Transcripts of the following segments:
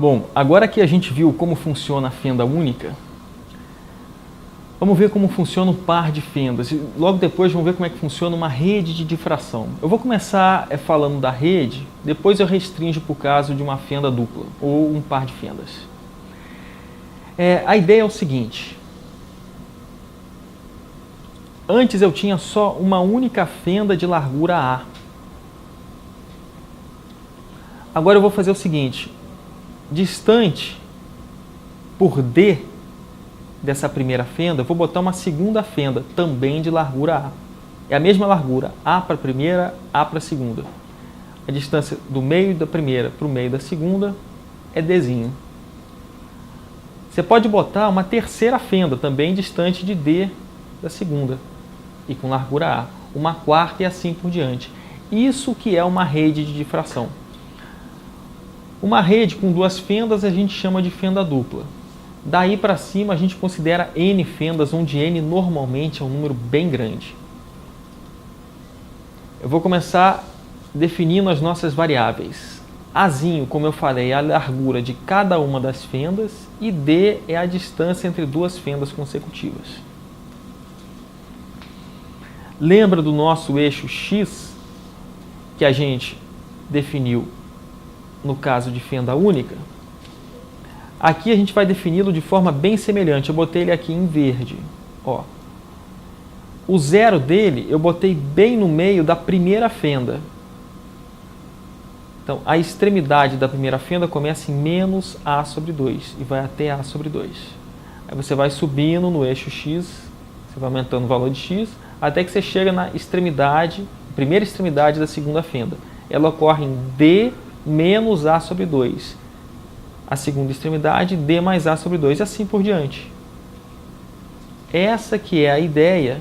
Bom, agora que a gente viu como funciona a fenda única, vamos ver como funciona um par de fendas. E logo depois vamos ver como é que funciona uma rede de difração. Eu vou começar falando da rede, depois eu restringo para o caso de uma fenda dupla ou um par de fendas. A ideia é o seguinte. Antes eu tinha só uma única fenda de largura A. Agora eu vou fazer o seguinte. Distante por D dessa primeira fenda, eu vou botar uma segunda fenda, também de largura A. É a mesma largura, A para a primeira, A para a segunda. A distância do meio da primeira para o meio da segunda é Dzinho. Você pode botar uma terceira fenda, também distante de D da segunda, e com largura A. Uma quarta e assim por diante. Isso que é uma rede de difração. Uma rede com duas fendas a gente chama de fenda dupla. Daí para cima a gente considera N fendas, onde N normalmente é um número bem grande. Eu vou começar definindo as nossas variáveis. Azinho, como eu falei, é a largura de cada uma das fendas e D é a distância entre duas fendas consecutivas. Lembra do nosso eixo X que a gente definiu no caso de fenda única? Aqui a gente vai defini-lo de forma bem semelhante. Eu botei ele aqui em verde. Ó. O zero dele eu botei bem no meio da primeira fenda. Então, a extremidade da primeira fenda começa em menos A sobre 2 e vai até A sobre 2. Aí você vai subindo no eixo X, você vai aumentando o valor de X, até que você chega na extremidade, primeira extremidade da segunda fenda. Ela ocorre em D menos A sobre 2. A segunda extremidade, D mais A sobre 2, e assim por diante. Essa que é a ideia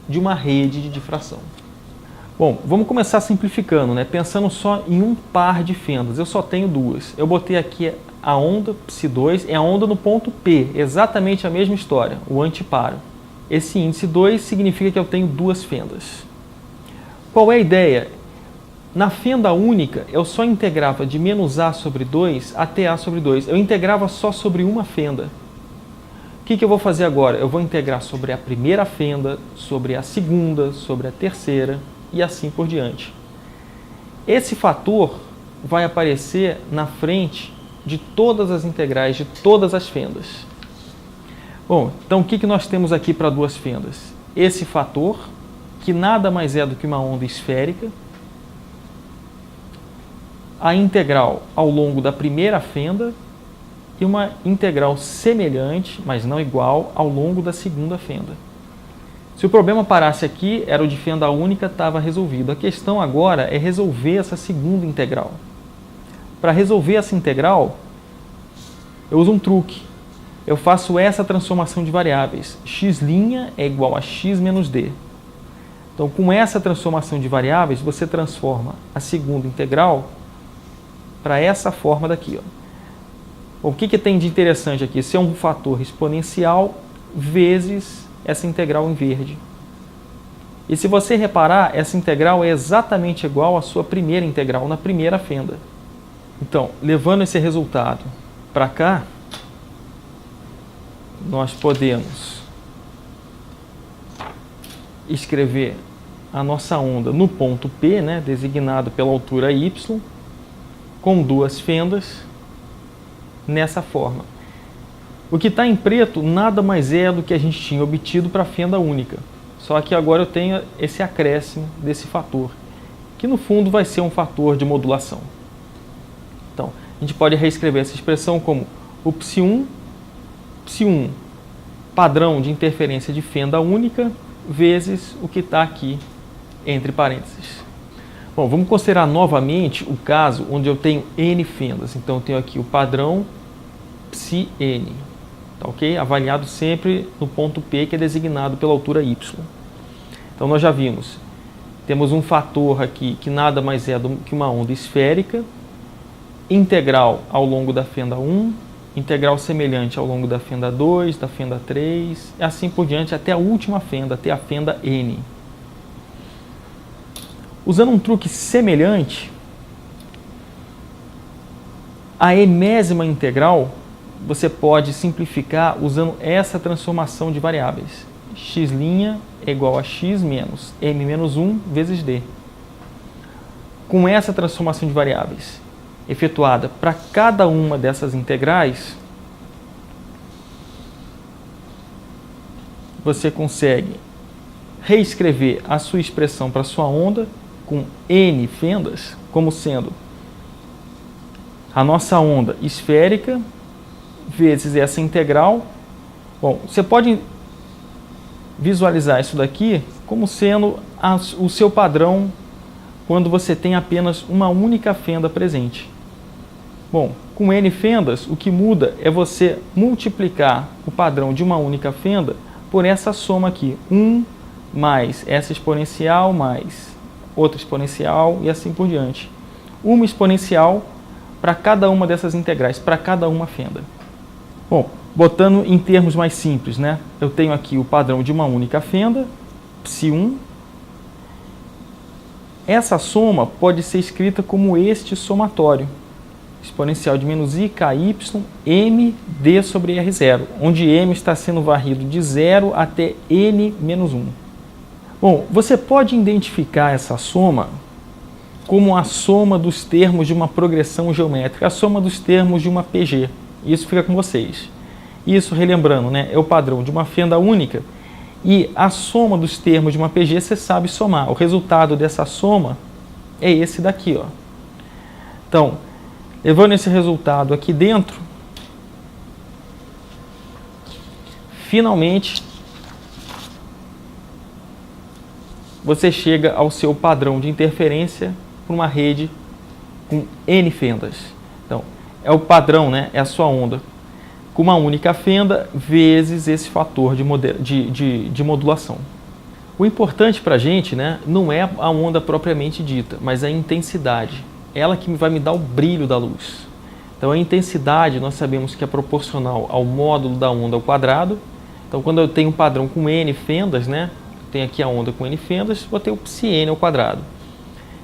de uma rede de difração. Bom, vamos começar simplificando, né? Pensando só em um par de fendas. Eu só tenho duas. Eu botei aqui a onda Psi2, é a onda no ponto P, exatamente a mesma história, o antiparo. Esse índice 2 significa que eu tenho duas fendas. Qual é a ideia? Na fenda única, eu só integrava de menos A sobre 2 até A sobre 2. Eu integrava só sobre uma fenda. O que eu vou fazer agora? Eu vou integrar sobre a primeira fenda, sobre a segunda, sobre a terceira e assim por diante. Esse fator vai aparecer na frente de todas as integrais de todas as fendas. Bom, então o que nós temos aqui para duas fendas? Esse fator, que nada mais é do que uma onda esférica, a integral ao longo da primeira fenda e uma integral semelhante, mas não igual, ao longo da segunda fenda. Se o problema parasse aqui, era o de fenda única, estava resolvido. A questão agora é resolver essa segunda integral. Para resolver essa integral, eu uso um truque. Eu faço essa transformação de variáveis. X' é igual a x menos d. Então, com essa transformação de variáveis, você transforma a segunda integral para essa forma daqui. Ó. O que tem de interessante aqui? Esse é um fator exponencial vezes essa integral em verde. E se você reparar, essa integral é exatamente igual à sua primeira integral na primeira fenda. Então, levando esse resultado para cá, nós podemos escrever a nossa onda no ponto P, né, designado pela altura y, com duas fendas, nessa forma. O que está em preto nada mais é do que a gente tinha obtido para a fenda única. Só que agora eu tenho esse acréscimo desse fator, que no fundo vai ser um fator de modulação. Então, a gente pode reescrever essa expressão como o Psi1, padrão de interferência de fenda única, vezes o que está aqui entre parênteses. Bom, vamos considerar novamente o caso onde eu tenho N fendas. Então, eu tenho aqui o padrão Psi_n, tá, ok? Avaliado sempre no ponto P, que é designado pela altura y. Então, nós já vimos, temos um fator aqui que nada mais é do que uma onda esférica, integral ao longo da fenda 1, integral semelhante ao longo da fenda 2, da fenda 3, e assim por diante até a última fenda, até a fenda N. Usando um truque semelhante, A enésima integral você pode simplificar usando essa transformação de variáveis. X' é igual a x menos m menos 1 vezes d. Com essa transformação de variáveis efetuada para cada uma dessas integrais, você consegue reescrever a sua expressão para a sua onda com n fendas como sendo a nossa onda esférica vezes essa integral. Bom, você pode visualizar isso daqui como sendo o seu padrão quando você tem apenas uma única fenda presente. Bom, com n fendas, o que muda é você multiplicar o padrão de uma única fenda por essa soma aqui, 1 mais essa exponencial mais outra exponencial e assim por diante. Uma exponencial para cada uma dessas integrais, para cada uma fenda. Bom, botando em termos mais simples, né? Eu tenho aqui o padrão de uma única fenda, psi1. Essa soma pode ser escrita como este somatório, exponencial de menos i, ky, m, d sobre r0, onde m está sendo varrido de 0 até n menos 1. Bom, você pode identificar essa soma como a soma dos termos de uma progressão geométrica, a soma dos termos de uma PG. Isso fica com vocês. Isso, relembrando, né, é o padrão de uma fenda única e a soma dos termos de uma PG você sabe somar. O resultado dessa soma é esse daqui, ó. Então, levando esse resultado aqui dentro, finalmente você chega ao seu padrão de interferência para uma rede com N fendas. Então, é o padrão, né? É a sua onda com uma única fenda vezes esse fator de modulação. O importante para a gente, né, não é a onda propriamente dita, mas a intensidade. Ela que vai me dar o brilho da luz. Então, a intensidade nós sabemos que é proporcional ao módulo da onda ao quadrado. Então, quando eu tenho um padrão com N fendas, né, tenho aqui a onda com N fendas, vou ter o psi_n ao quadrado.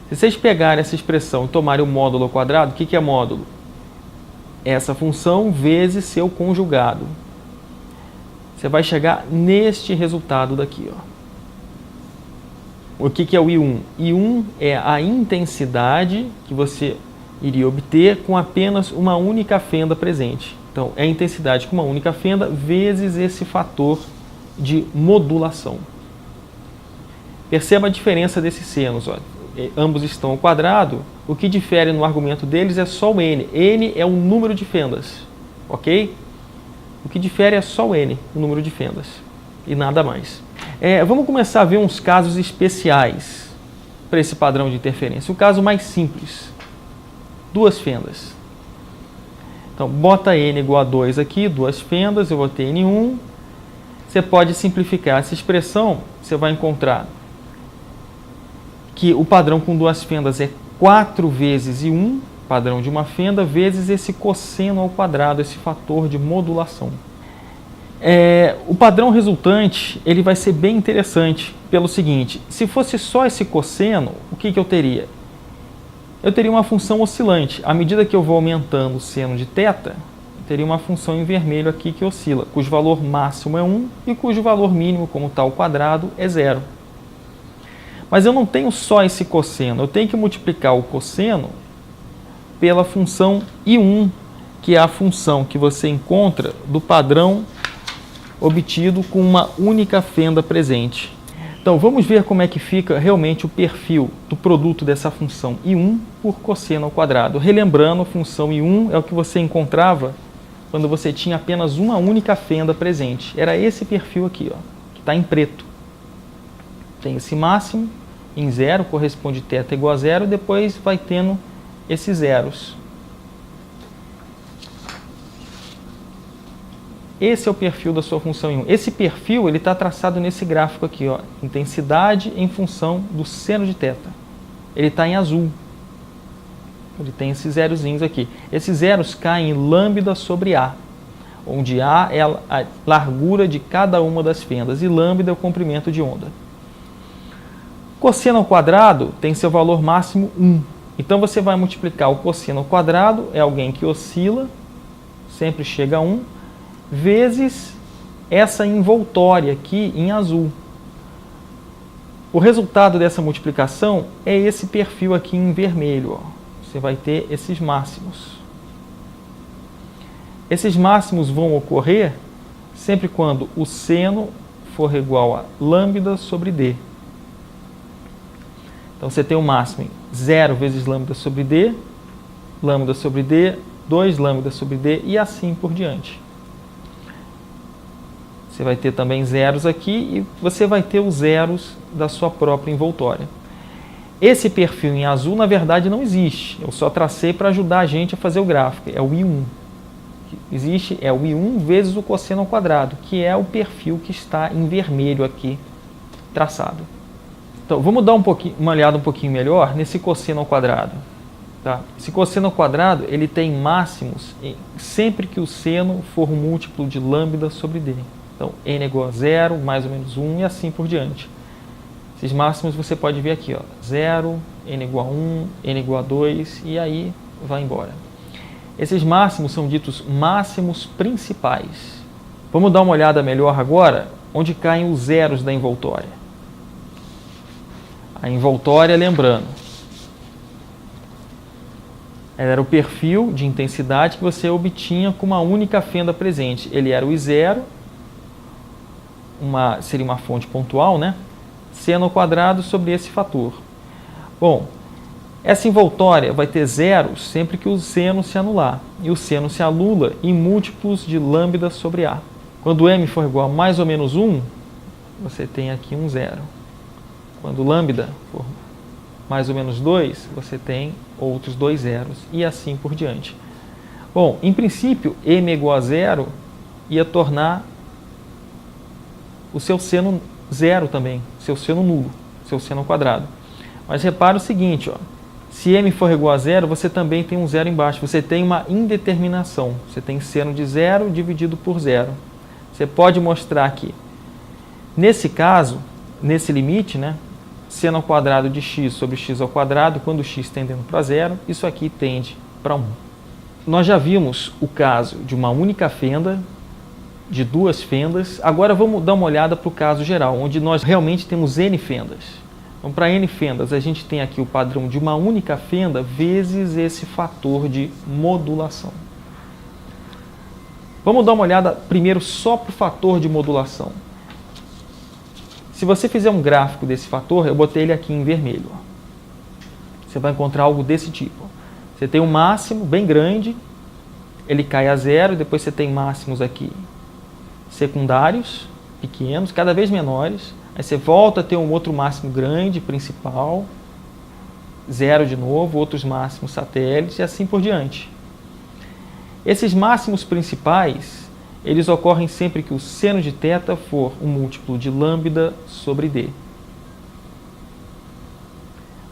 Se vocês pegarem essa expressão e tomarem o módulo ao quadrado, o que é módulo? Essa função vezes seu conjugado. Você vai chegar neste resultado daqui, ó. O que é o I1? I1 é a intensidade que você iria obter com apenas uma única fenda presente. Então, é a intensidade com uma única fenda vezes esse fator de modulação. Perceba a diferença desses senos, ó. Ambos estão ao quadrado. O que difere no argumento deles é só o n. N é o número de fendas, ok? O que difere é só o n, o número de fendas, e nada mais. Vamos começar a ver uns casos especiais para esse padrão de interferência. O caso mais simples, duas fendas. Então, bota n igual a 2 aqui, duas fendas, eu vou ter n1. Você pode simplificar essa expressão, você vai encontrar que o padrão com duas fendas é 4 vezes I1, padrão de uma fenda, vezes esse cosseno ao quadrado, esse fator de modulação. O padrão resultante ele vai ser bem interessante pelo seguinte: se fosse só esse cosseno, o que eu teria? Eu teria uma função oscilante. À medida que eu vou aumentando o seno de θ, eu teria uma função em vermelho aqui que oscila, cujo valor máximo é 1 e cujo valor mínimo, como está ao quadrado, é 0. Mas eu não tenho só esse cosseno, eu tenho que multiplicar o cosseno pela função I1, que é a função que você encontra do padrão obtido com uma única fenda presente. Então, vamos ver como é que fica realmente o perfil do produto dessa função I1 por cosseno ao quadrado. Relembrando, a função I1 é o que você encontrava quando você tinha apenas uma única fenda presente. Era esse perfil aqui, ó, que está em preto. Tem esse máximo em 0, corresponde θ igual a 0, depois vai tendo esses zeros. Esse é o perfil da sua função I1. Esse perfil está traçado nesse gráfico aqui, ó, intensidade em função do seno de θ. Ele está em azul. Ele tem esses zerozinhos aqui. Esses zeros caem em lambda sobre A, onde A é a largura de cada uma das fendas e lambda é o comprimento de onda. Cosseno ao quadrado tem seu valor máximo 1. Então você vai multiplicar o cosseno ao quadrado, é alguém que oscila, sempre chega a 1, vezes essa envoltória aqui em azul. O resultado dessa multiplicação é esse perfil aqui em vermelho. Ó. Você vai ter esses máximos. Esses máximos vão ocorrer sempre quando o seno for igual a lambda sobre d. Então você tem o máximo em 0 vezes lambda sobre d, 2 lambda sobre d e assim por diante. Você vai ter também zeros aqui e você vai ter os zeros da sua própria envoltória. Esse perfil em azul, na verdade, não existe. Eu só tracei para ajudar a gente a fazer o gráfico. É o I1. Existe é o I1 vezes o cosseno ao quadrado, que é o perfil que está em vermelho aqui traçado. Então, vamos dar uma olhada um pouquinho melhor nesse cosseno ao quadrado. Tá? Esse cosseno ao quadrado ele tem máximos sempre que o seno for um múltiplo de lambda sobre d. Então, n é igual a 0, mais ou menos 1 e assim por diante. Esses máximos você pode ver aqui, ó, 0, n igual a 1, n igual a 2 e aí vai embora. Esses máximos são ditos máximos principais. Vamos dar uma olhada melhor agora onde caem os zeros da envoltória. A envoltória, lembrando, ela era o perfil de intensidade que você obtinha com uma única fenda presente. Ele era o I0, seria uma fonte pontual, né? Seno ao quadrado sobre esse fator. Bom, essa envoltória vai ter zeros sempre que o seno se anular. E o seno se anula em múltiplos de lambda sobre A. Quando m for igual a mais ou menos 1, você tem aqui um zero. Quando lambda for mais ou menos 2, você tem outros 2 zeros. E assim por diante. Bom, em princípio, m igual a 0 ia tornar o seu seno zero também, seu seno nulo, seu seno ao quadrado. Mas repara o seguinte, ó, se m for igual a 0, você também tem um zero embaixo, você tem uma indeterminação, você tem seno de 0 dividido por 0. Você pode mostrar que, nesse caso, nesse limite, né, seno ao quadrado de x sobre x ao quadrado, quando x tendendo para 0, isso aqui tende para 1. Nós já vimos o caso de uma única fenda, de duas fendas. Agora vamos dar uma olhada para o caso geral, onde nós realmente temos n fendas. Então, para n fendas, a gente tem aqui o padrão de uma única fenda vezes esse fator de modulação. Vamos dar uma olhada primeiro só para o fator de modulação. Se você fizer um gráfico desse fator, eu botei ele aqui em vermelho. Você vai encontrar algo desse tipo. Você tem um máximo bem grande, ele cai a 0, depois você tem máximos aqui secundários, pequenos, cada vez menores. Aí você volta a ter um outro máximo grande, principal, 0 de novo, outros máximos satélites e assim por diante. Esses máximos principais, eles ocorrem sempre que o seno de θ for um múltiplo de lambda sobre d.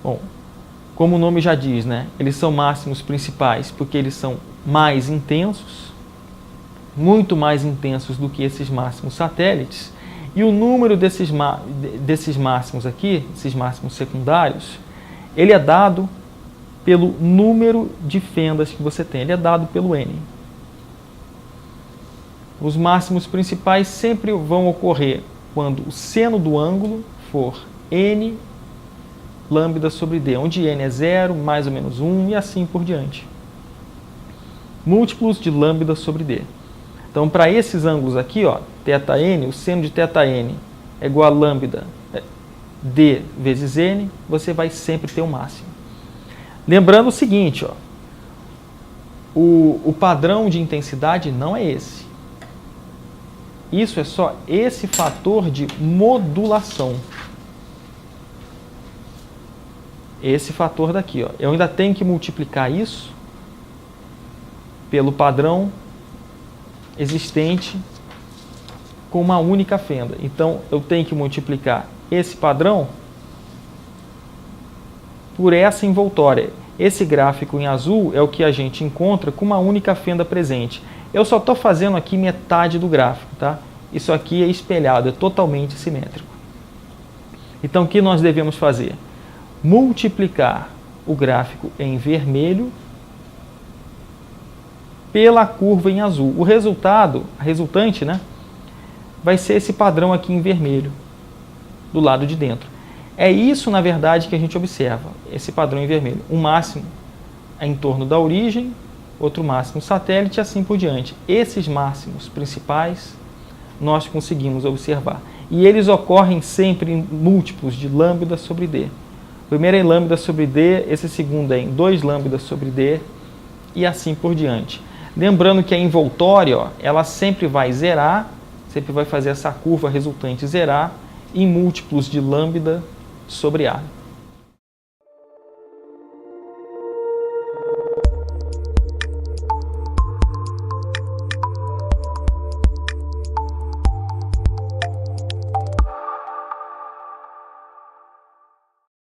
Bom, como o nome já diz, né? Eles são máximos principais porque eles são mais intensos, muito mais intensos do que esses máximos satélites, e o número desses máximos aqui, esses máximos secundários, ele é dado pelo número de fendas que você tem, ele é dado pelo n. Os máximos principais sempre vão ocorrer quando o seno do ângulo for n lambda sobre d, onde n é 0, mais ou menos 1 e assim por diante. Múltiplos de lambda sobre d. Então, para esses ângulos aqui, ó, θn, o seno de θn é igual a lambda d vezes n, você vai sempre ter o máximo. Lembrando o seguinte, ó, o padrão de intensidade não é esse. Isso é só esse fator de modulação. Esse fator daqui, ó. Eu ainda tenho que multiplicar isso pelo padrão existente com uma única fenda. Então, eu tenho que multiplicar esse padrão por essa envoltória. Esse gráfico em azul é o que a gente encontra com uma única fenda presente. Eu só estou fazendo aqui metade do gráfico, tá? Isso aqui é espelhado, é totalmente simétrico. Então, o que nós devemos fazer? Multiplicar o gráfico em vermelho pela curva em azul. O resultado, a resultante, né, vai ser esse padrão aqui em vermelho, do lado de dentro. É isso, na verdade, que a gente observa, esse padrão em vermelho. Um máximo em torno da origem, outro máximo satélite e assim por diante. Esses máximos principais nós conseguimos observar. E eles ocorrem sempre em múltiplos de lambda sobre D. O primeiro é em lambda sobre D, esse segundo é em 2 lambda sobre D e assim por diante. Lembrando que a envoltória, ó, ela sempre vai zerar, sempre vai fazer essa curva resultante zerar em múltiplos de lambda sobre A.